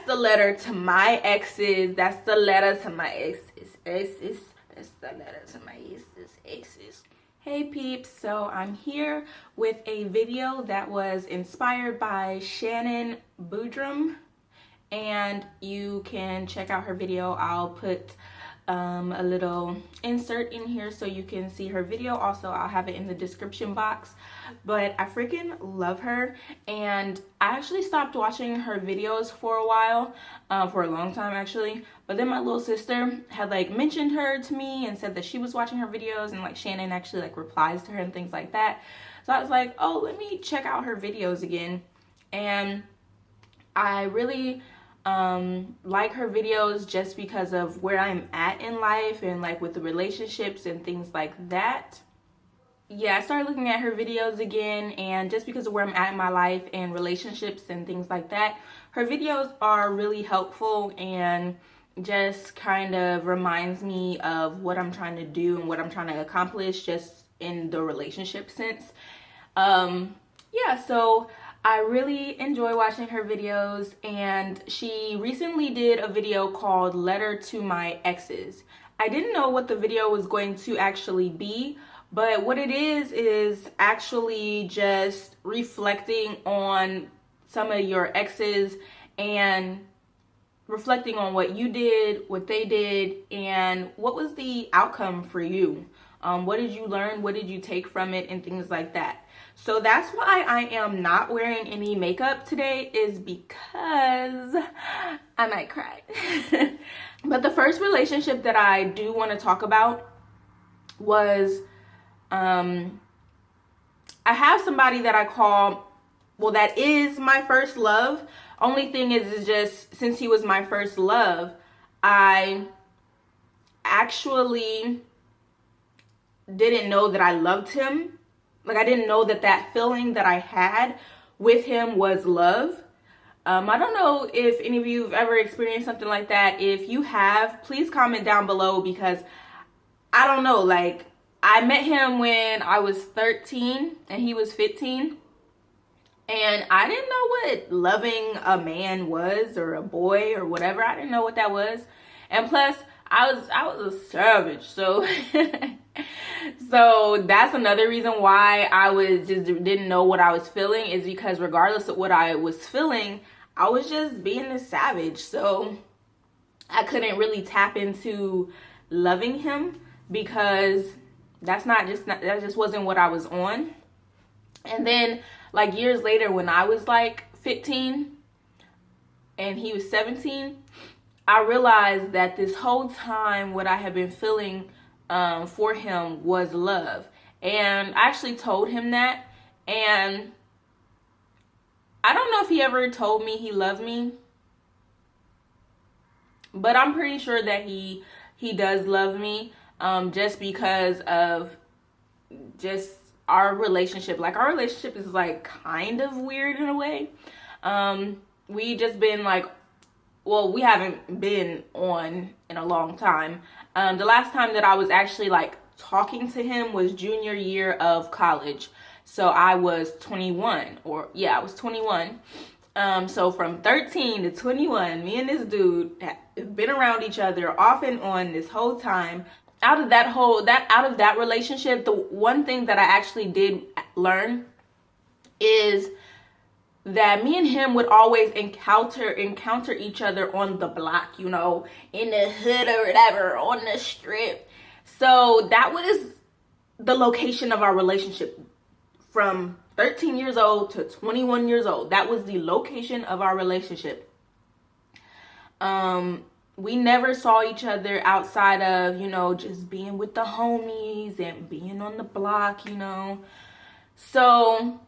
the letter to my exes. That's the letter to my exes. That's the letter to my exes. Hey peeps, so I'm here with a video that was inspired by Shan Boody, and you can check out her video. I'll put a little insert in here so you can see her video. Also, I'll have it in the description box. But I freaking love her, and I actually stopped watching her videos for a while, for a long time actually. But then my little sister had like mentioned her to me and said that she was watching her videos, and like Shannon actually like replies to her and things like that. So I was like, oh, let me check out her videos again. And I really like her videos just because of where I'm at in life and like with the relationships and things like that. Yeah, I started looking at her videos again, and just because of where I'm at in my life and relationships and things like that, her videos are really helpful and just kind of reminds me of what I'm trying to do and what I'm trying to accomplish just in the relationship sense. Yeah, so I really enjoy watching her videos, and she recently did a video called Letter to My Exes. I didn't know what the video was going to actually be, but what it is actually just reflecting on some of your exes and reflecting on what you did, what they did, and what was the outcome for you. What did you learn? What did you take from it? And things like that. So that's why I am not wearing any makeup today, is because I might cry. But the first relationship that I do want to talk about was, I have somebody that I call, well, that is my first love. Only thing is just since he was my first love, I actually didn't know that I loved him. Like, I didn't know that that feeling that I had with him was love. I don't know if any of you have ever experienced something like that. If you have, please comment down below, because I don't know, like, I met him when I was 13 and he was 15. And I didn't know what loving a man was, or a boy, or whatever. I didn't know what that was. And plus, I was a savage, so so that's another reason why I was just didn't know what I was feeling, is because regardless of what I was feeling, I was just being a savage. So I couldn't really tap into loving him, because that just wasn't what I was on. And then like years later, when I was like 15 and he was 17, I realized that this whole time what I had been feeling for him was love. And I actually told him that, and I don't know if he ever told me he loved me, but I'm pretty sure that he does love me, just because of just our relationship. Like, our relationship is like kind of weird in a way. We just been like, well, we haven't been on in a long time. The last time that I was actually like talking to him was junior year of college. So I was 21, or yeah, I was 21. So from 13 to 21, me and this dude have been around each other off and on this whole time. Out of that relationship, the one thing that I actually did learn is that me and him would always encounter each other on the block, you know, in the hood or whatever, on the strip. So that was the location of our relationship from 13 years old to 21 years old. That was the location of our relationship. We never saw each other outside of, you know, just being with the homies and being on the block, you know. So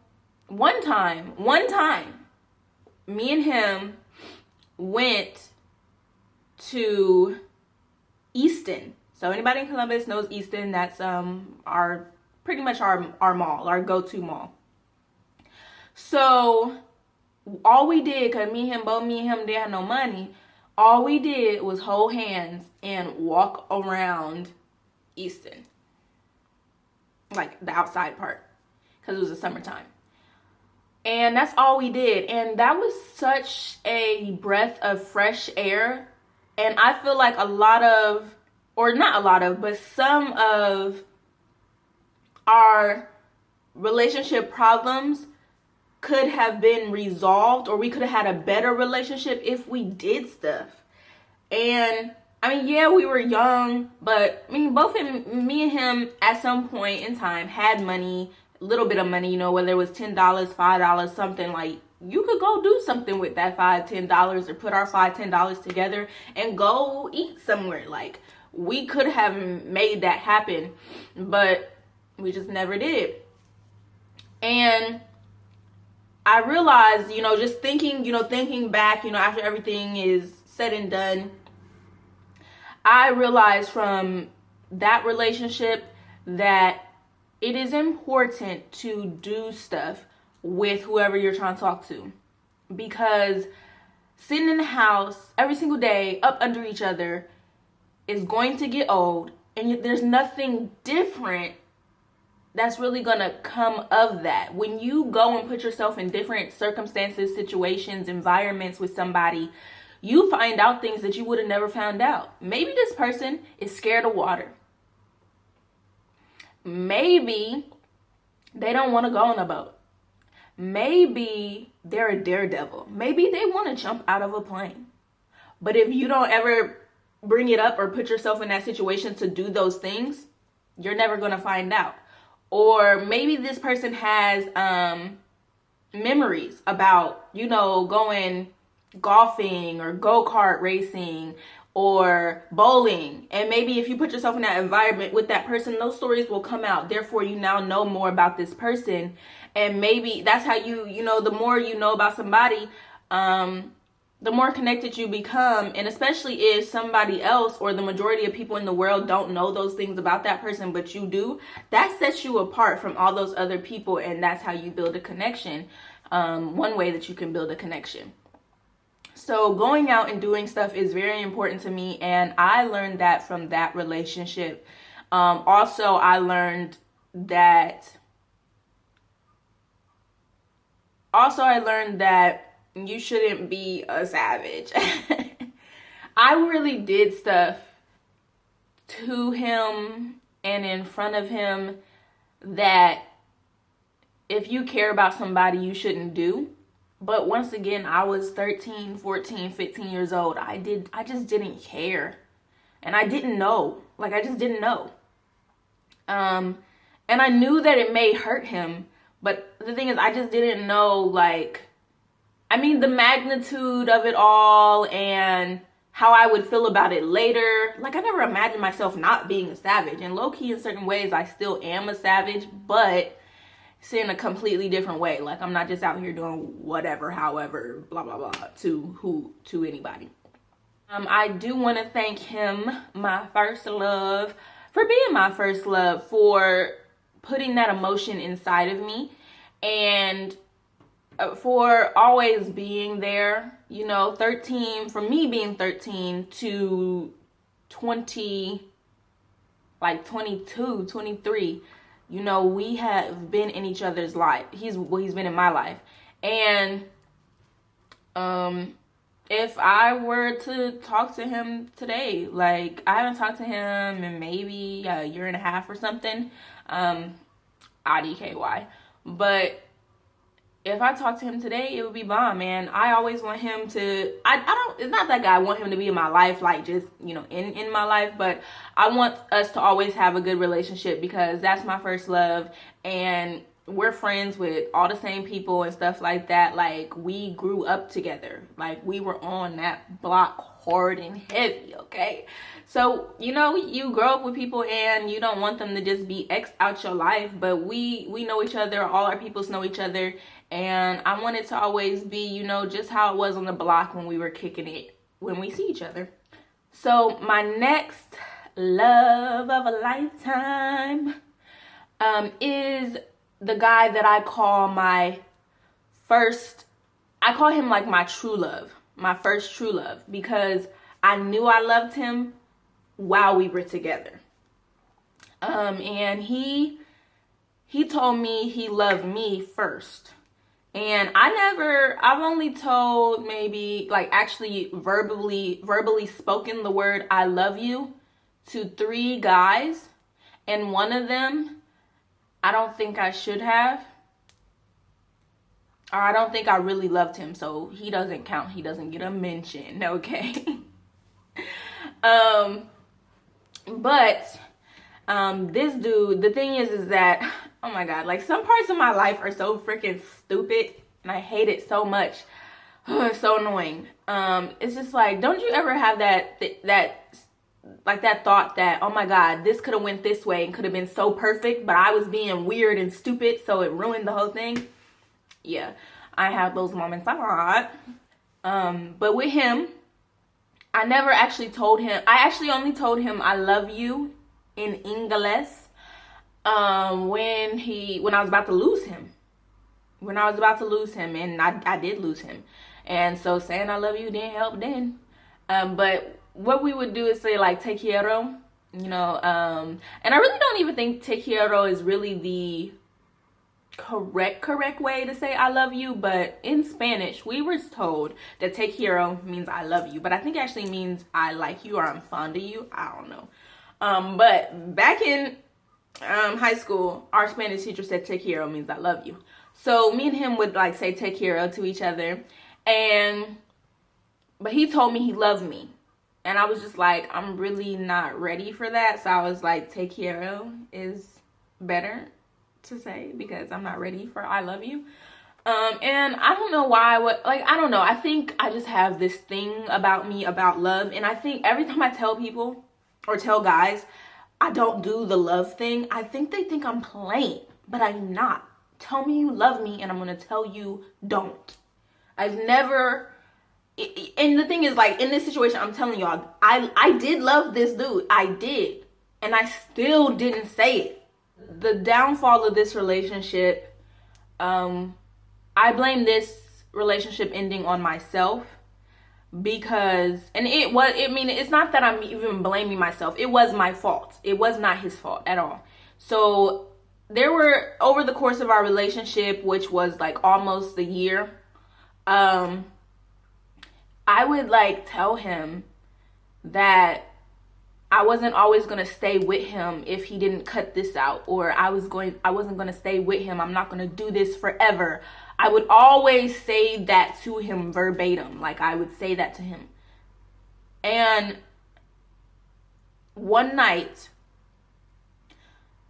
one time, me and him went to Easton. So anybody in Columbus knows Easton. That's pretty much our mall, our go-to mall. So all we did, because both me and him didn't have no money, all we did was hold hands and walk around Easton, like the outside part, because it was the summertime. And that's all we did. And that was such a breath of fresh air. And I feel like a lot of, or not a lot of, but some of our relationship problems could have been resolved, or we could have had a better relationship if we did stuff. And I mean, yeah, we were young, but I mean, me and him at some point in time had money, a little bit of money, you know, whether it was $10, $5, something. Like, you could go do something with that $5, $10, or put our $5, $10 together and go eat somewhere. Like, we could have made that happen, but we just never did. And I realized, you know, just thinking back, you know, after everything is said and done, I realized from that relationship that it is important to do stuff with whoever you're trying to talk to. Because sitting in the house every single day up under each other is going to get old, and there's nothing different that's really gonna come of that. When you go and put yourself in different circumstances, situations, environments with somebody, you find out things that you would have never found out. Maybe this person is scared of water. Maybe they don't want to go on a boat. Maybe they're a daredevil. Maybe they want to jump out of a plane. But if you don't ever bring it up or put yourself in that situation to do those things, you're never going to find out. Or maybe this person has memories about, you know, going golfing or go-kart racing or bowling. And maybe if you put yourself in that environment with that person, those stories will come out. Therefore, you now know more about this person. And maybe that's how you know, the more you know about somebody, the more connected you become. And especially if somebody else or the majority of people in the world don't know those things about that person, but you do, that sets you apart from all those other people. And that's how you build a connection. One way that you can build a connection. So going out and doing stuff is very important to me. And I learned that from that relationship. Also, I learned that you shouldn't be a savage. I really did stuff to him and in front of him that if you care about somebody, you shouldn't do. But once again, I was 13, 14, 15 years old. I just didn't care. And I didn't know. Like, I just didn't know. And I knew that it may hurt him. But the thing is, I just didn't know, like, I mean, the magnitude of it all and how I would feel about it later. Like, I never imagined myself not being a savage. And low-key, in certain ways, I still am a savage. But it's in a completely different way. Like, I'm not just out here doing whatever, however, blah, blah, blah, to anybody. I do want to thank him, my first love, for being my first love, for putting that emotion inside of me, and for always being there. You know, 13, from me being 13 to 20, like 22, 23, you know, we have been in each other's life. He's been in my life. And if I were to talk to him today, like, I haven't talked to him in maybe a year and a half or something, IDKY. But if I talk to him today, it would be bomb, man. I always want him to, it's not that I want him to be in my life, like, just, you know, in my life, but I want us to always have a good relationship, because that's my first love, and we're friends with all the same people and stuff like that. Like, we grew up together. Like, we were on that block hard and heavy, okay? So, you know, you grow up with people and you don't want them to just be X out your life, but we know each other, all our peoples know each other, and I want it to always be, you know, just how it was on the block when we were kicking it, when we see each other. So my next love of a lifetime is the guy that I call him like my true love, my first true love, because I knew I loved him while we were together. And he told me he loved me first. And I've only told maybe like actually verbally spoken the word I love you to 3 guys. And one of them, I don't think I should have. Or I don't think I really loved him, so he doesn't count. He doesn't get a mention, okay? But this dude, the thing is that, oh my God, like some parts of my life are so freaking stupid and I hate it so much. It's so annoying. It's just like, don't you ever have that thought that, oh my God, this could have went this way and could have been so perfect, but I was being weird and stupid, so it ruined the whole thing? Yeah, I have those moments a lot. But with him, I never actually told him. I actually only told him I love you in English when I was about to lose him. When I was about to lose him, and I did lose him. And so saying I love you didn't help then. But what we would do is say like te quiero, you know, and I really don't even think te quiero is really the correct way to say I love you, but in Spanish we were told that te quiero means I love you, but I think it actually means I like you or I'm fond of you. I don't know. But back in high school, our Spanish teacher said te quiero means I love you. So me and him would like say te quiero to each other, but he told me he loved me. And I was just like, I'm really not ready for that. So I was like, te quiero is better to say because I'm not ready for I love you. And I don't know why, I don't know. I think I just have this thing about me about love. And I think every time I tell people or tell guys I don't do the love thing, I think they think I'm playing, but I'm not. Tell me you love me and I'm going to tell you don't. I've never... And the thing is, like, in this situation, I'm telling y'all, I did love this dude. I did. And I still didn't say it. The downfall of this relationship, I blame this relationship ending on myself because, and it's not that I'm even blaming myself. It was my fault. It was not his fault at all. So there were, over the course of our relationship, which was like almost a year, I would like tell him that I wasn't always going to stay with him if he didn't cut this out, or I wasn't going to stay with him. I'm not going to do this forever. I would always say that to him verbatim. Like I would say that to him. And one night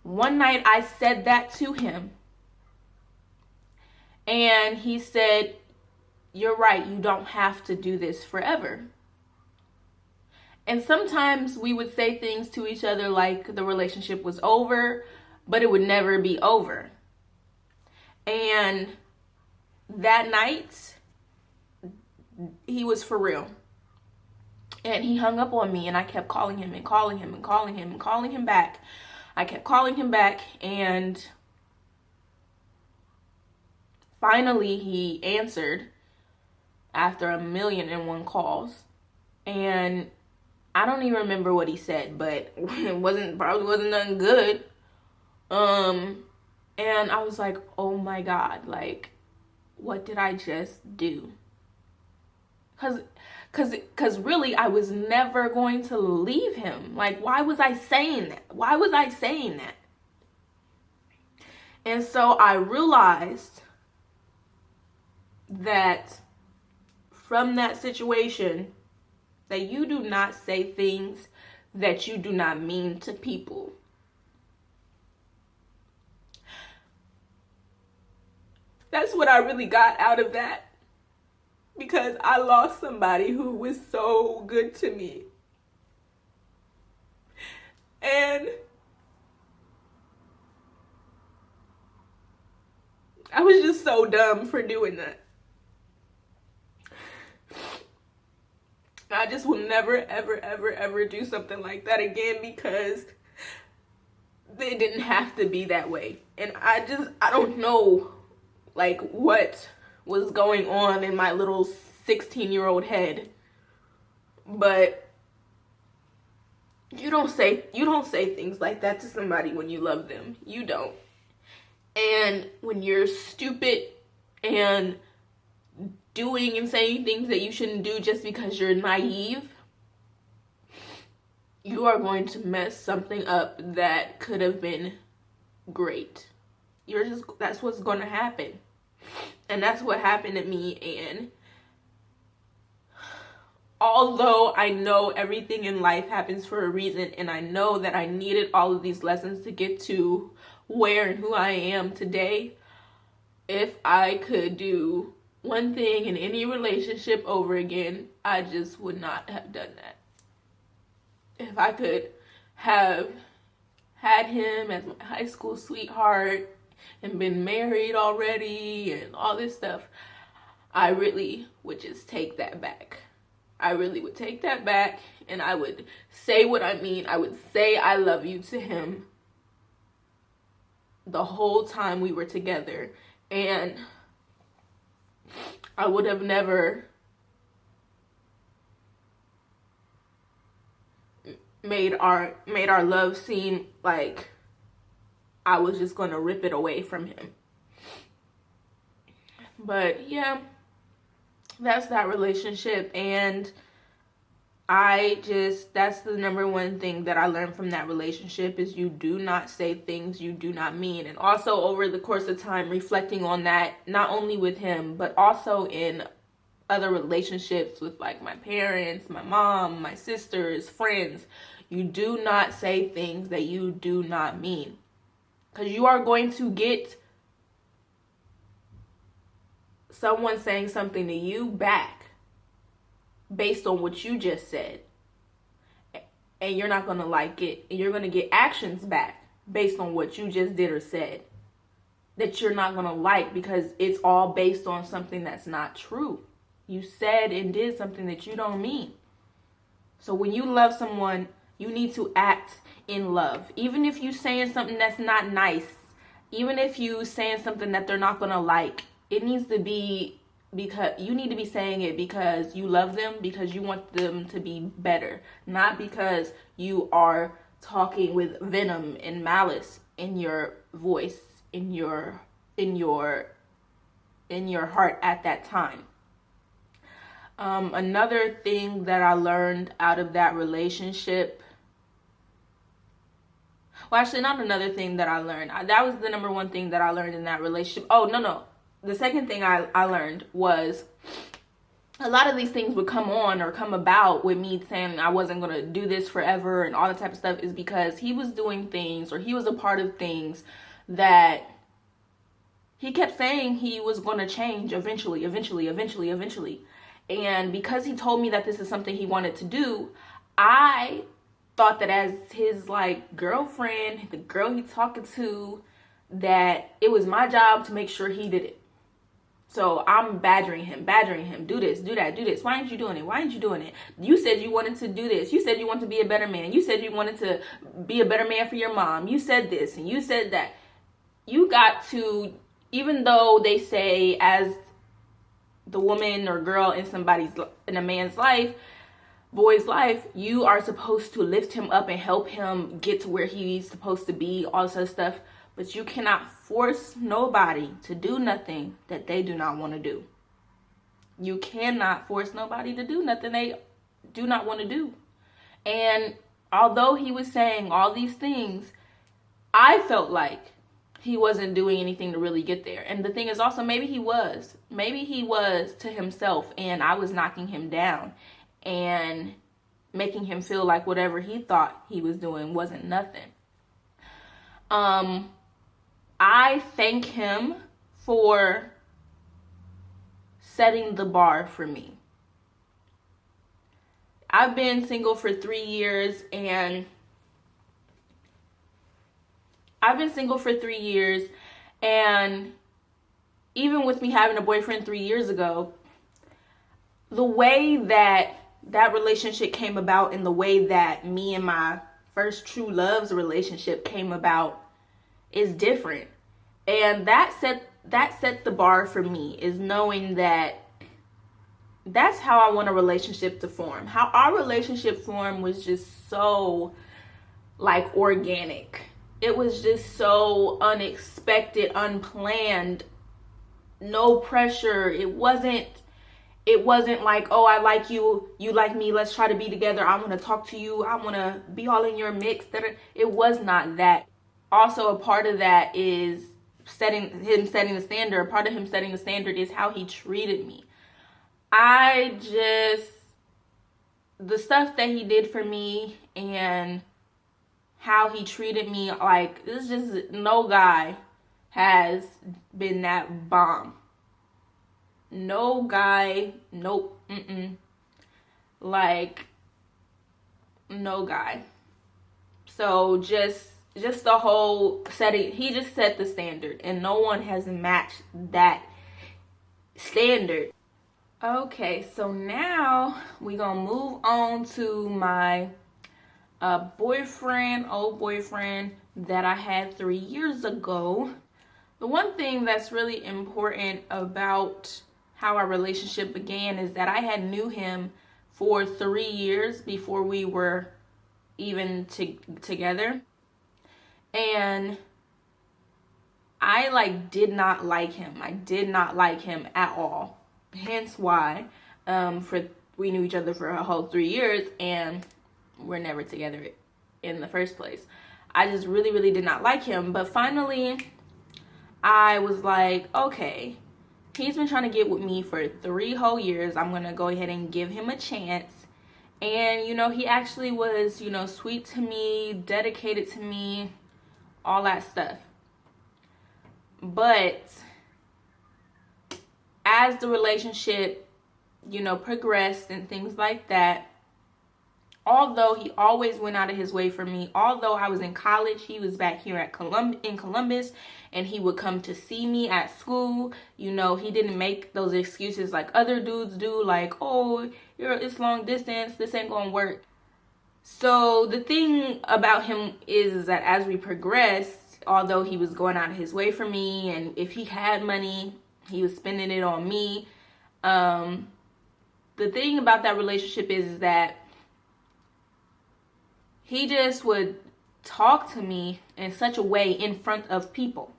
I said that to him. And he said, "You're right, you don't have to do this forever." And sometimes we would say things to each other like the relationship was over, but it would never be over. And that night, he was for real. And he hung up on me, and I kept calling him and calling him and calling him and calling him back. I kept calling him back, and finally he answered after 1,000,001 calls. And I don't even remember what he said, but it probably wasn't nothing good. And I was like, oh my God, like, what did I just do? Cause really I was never going to leave him. Like, why was I saying that? Why was I saying that? And so I realized that from that situation, that you do not say things that you do not mean to people. That's what I really got out of that. Because I lost somebody who was so good to me. And I was just so dumb for doing that. I just will never, ever, ever, ever do something like that again because it didn't have to be that way. And I don't know, like, what was going on in my little 16-year-old head. But you don't say things like that to somebody when you love them. You don't. And when you're stupid and doing and saying things that you shouldn't do just because you're naive, you are going to mess something up that could have been great. That's what's going to happen. And that's what happened to me. And although I know everything in life happens for a reason, and I know that I needed all of these lessons to get to where and who I am today, if I could do one thing in any relationship over again, I just would not have done that. If I could have had him as my high school sweetheart and been married already and all this stuff, I really would just take that back. I really would take that back, and I would say what I mean. I would say I love you to him the whole time we were together, and I would have never made our love seem like I was just going to rip it away from him. But yeah, that's that relationship. And that's the number one thing that I learned from that relationship, is you do not say things you do not mean. And also over the course of time, reflecting on that, not only with him, but also in other relationships with like my parents, my mom, my sisters, friends, you do not say things that you do not mean. Because you are going to get someone saying something to you back based on what you just said. And you're not going to like it. And you're going to get actions back based on what you just did or said that you're not going to like, because it's all based on something that's not true. You said and did something that you don't mean. So when you love someone, you need to act in love. Even if you saying something that's not nice, even if you saying something that they're not going to like, it needs to be because you need to be saying it because you love them, because you want them to be better, not because you are talking with venom and malice in your voice, in your heart at that time. Another thing that I learned out of that relationship, well, actually, not another thing that I learned. That was the number one thing that I learned in that relationship. Oh, no. The second thing I learned was a lot of these things would come about with me saying I wasn't going to do this forever and all that type of stuff, is because he was doing things, or he was a part of things that he kept saying he was going to change eventually. And because he told me that this is something he wanted to do, I thought that as his like girlfriend, the girl he's talking to, that it was my job to make sure he did it. So I'm badgering him, do this, do that, do this. Why aren't you doing it? You said you wanted to do this. You said you wanted to be a better man. You said you wanted to be a better man for your mom. You said this and you said that. You got to, even though they say as the woman or girl in a man's life, boy's life, you are supposed to lift him up and help him get to where he's supposed to be, all this other stuff. But you cannot force nobody to do nothing that they do not want to do. You cannot force nobody to do nothing they do not want to do. And although he was saying all these things, I felt like he wasn't doing anything to really get there. And the thing is also, maybe he was to himself, and I was knocking him down and making him feel like whatever he thought he was doing wasn't nothing. I thank him for setting the bar for me. I've been single for 3 years, and even with me having a boyfriend 3 years ago, the way that relationship came about and the way that me and my first true love's relationship came about is different. And that set the bar for me, is knowing that that's how I want a relationship to form. How our relationship formed was just so like organic. It was just so unexpected, unplanned. no pressure. It wasn't like, oh, I like you, you like me, let's try to be together, I want to talk to you, I want to be all in your mix. It was not that. Also, a part of that is setting the standard. A part of him setting the standard is how he treated me. The stuff that he did for me and how he treated me, like, this is just, no guy has been that bomb. No guy, nope, like, no guy. So just the whole setting, he just set the standard, and no one has matched that standard. Okay, so now we're gonna move on to my old boyfriend that I had 3 years ago. The one thing that's really important about how our relationship began is that I had knew him for 3 years before we were even together. And I did not like him. I did not like him at all. Hence why we knew each other for a whole 3 years and we're never together in the first place. I just really, really did not like him. But finally, I was like, okay, he's been trying to get with me for 3 whole years. I'm going to go ahead and give him a chance. And, he actually was, sweet to me, dedicated to me, all that stuff. But as the relationship, progressed and things like that, although he always went out of his way for me, although I was in college, he was back here in Columbus, and he would come to see me at school. He didn't make those excuses like other dudes do, like, oh, it's long distance, this ain't gonna work. So the thing about him is that as we progressed, although he was going out of his way for me, and if he had money, he was spending it on me. The thing about that relationship is that he just would talk to me in such a way in front of people.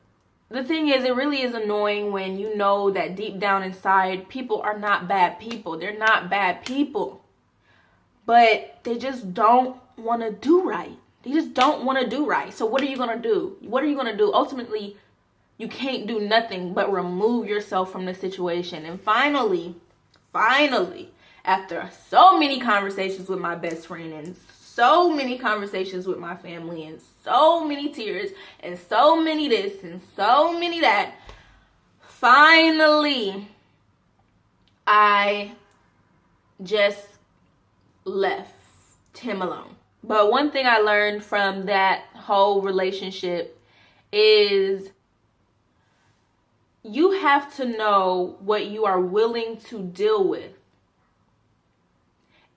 The thing is, it really is annoying when you know that deep down inside, people are not bad people. They're not bad people. But they just don't want to do right. They just don't want to do right. So what are you going to do? What are you going to do? Ultimately, you can't do nothing but remove yourself from the situation. And finally, after so many conversations with my best friend and so many conversations with my family and so many tears and so many this and so many that, finally, I just left him alone. But one thing I learned from that whole relationship is you have to know what you are willing to deal with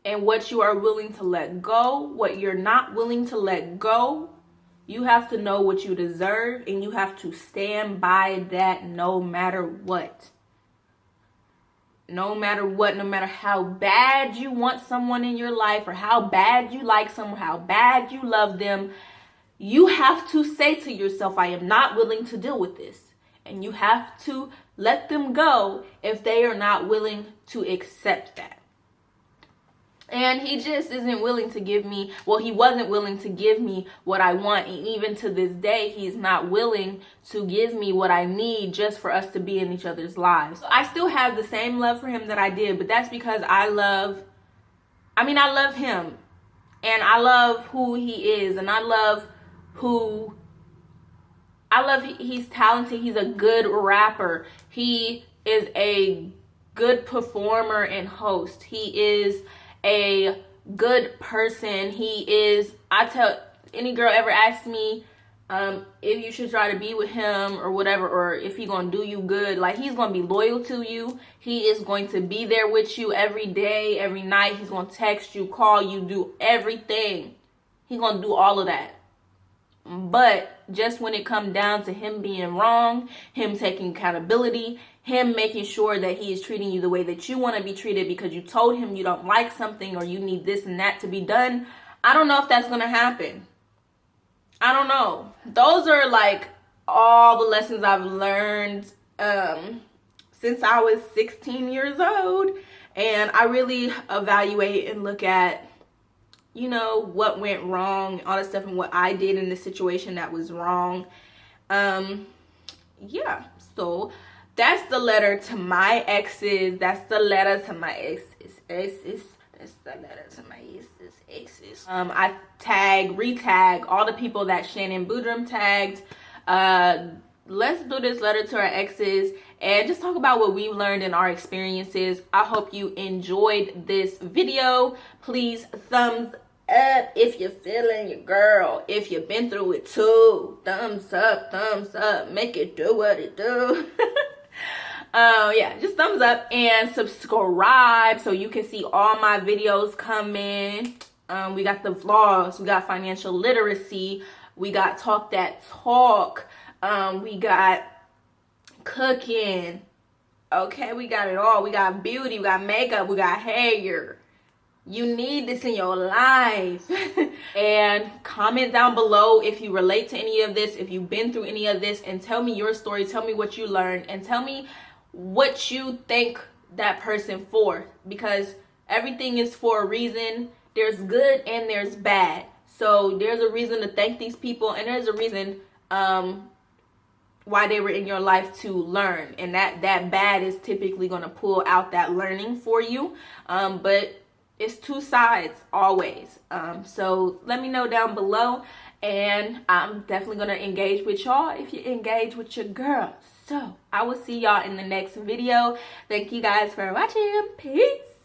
and what you are willing to let go, what you're not willing to let go. You have to know what you deserve, and you have to stand by that no matter what. No matter what, no matter how bad you want someone in your life or how bad you like someone, how bad you love them, you have to say to yourself, I am not willing to deal with this. And you have to let them go if they are not willing to accept that. And he just isn't willing to give me, he wasn't willing to give me what I want. And even to this day, he's not willing to give me what I need just for us to be in each other's lives. So I still have the same love for him that I did, but that's because I love him. And I love who he is. And he's talented. He's a good rapper. He is a good performer and host. He is a good person. I tell any girl ever asks me if you should try to be with him or whatever, or if he gonna do you good, like, he's gonna be loyal to you. He is going to be there with you every day, every night. He's gonna text you, call you, do everything. He's gonna do all of that. But just when it comes down to him being wrong, him taking accountability, him making sure that he is treating you the way that you want to be treated because you told him you don't like something or you need this and that to be done, I don't know if that's going to happen. I don't know. Those are like all the lessons I've learned since I was 16 years old. And I really evaluate and look at, you know, what went wrong, all that stuff, and what I did in the situation that was wrong. Yeah, so that's the letter to my exes. That's the letter to my exes. That's the letter to my exes. I retag all the people that Shan Boody tagged. Let's do this letter to our exes and just talk about what we've learned in our experiences. I hope you enjoyed this video. Please thumbs up if you're feeling your girl. If you've been through it too, thumbs up, make it do what it do. Yeah, just thumbs up and subscribe so you can see all my videos coming. We got the vlogs, we got financial literacy, we got talk that talk, we got cooking. Okay, we got it all. We got beauty, we got makeup, we got hair. You need this in your life. And comment down below if you relate to any of this, if you've been through any of this, and tell me your story. Tell me what you learned, and tell me what you thank that person for, because everything is for a reason. There's good and there's bad. So there's a reason to thank these people, and there's a reason why they were in your life to learn. And that bad is typically going to pull out that learning for you. But it's two sides always. So let me know down below, and I'm definitely going to engage with y'all if you engage with your girl. So I will see y'all in the next video. Thank you guys for watching. Peace.